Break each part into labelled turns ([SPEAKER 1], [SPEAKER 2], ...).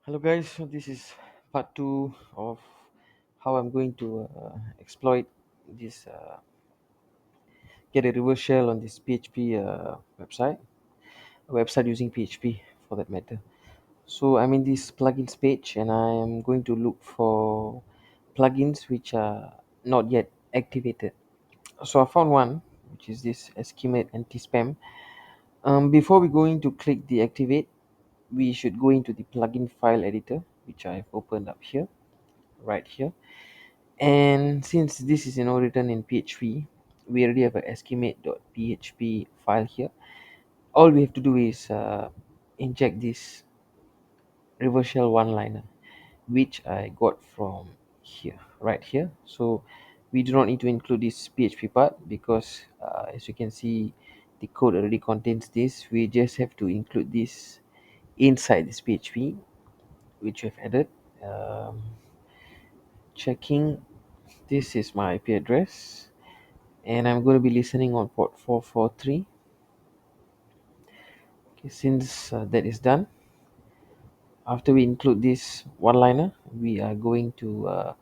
[SPEAKER 1] Hello guys, so this is part 2 of how I'm going to exploit this get a reverse shell on this PHP website, a website using PHP for that matter. So I'm in this plugins page and I am going to look for plugins which are not yet activated. So I found one which is this estimate anti-spam. Before we going to click the activate, we should go into the plugin file editor which I've opened up here, right here. And since this is written in PHP, we already have a estimate.php file here. All we have to do is inject this reverse shell one liner, which I got from here, right here. So we do not need to include this PHP part because as you can see, the code already contains this. We just have to include this inside this PHP, which we've added. Um, Checking, this is my IP address and I'm going to be listening on port 443. Okay, since that is done, after we include this one liner, we are going to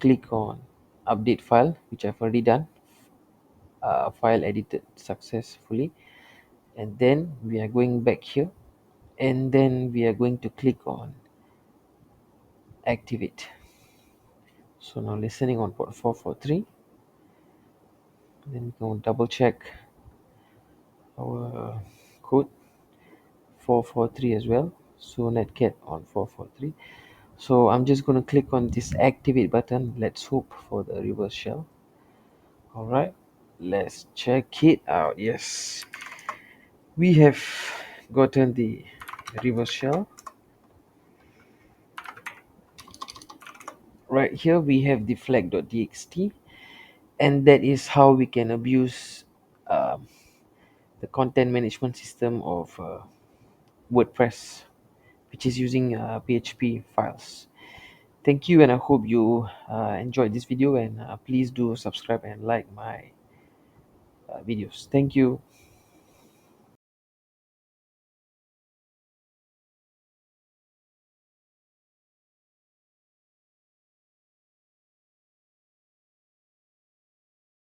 [SPEAKER 1] click on update file, which I've already done. File edited successfully, and then we are going back here, and then we are going to click on activate. So now listening on port 443, then we can double check our code 443 as well. So netcat on 443. So I'm just going to click on this activate button. Let's hope for the reverse shell. All right, let's check it out. Yes, we have gotten the reverse shell. Right here we have the flag.txt, and that is how we can abuse um, the content management system of WordPress, which is using PHP files. Thank you, and I hope you enjoyed this video, and please do subscribe and like my videos. Thank you.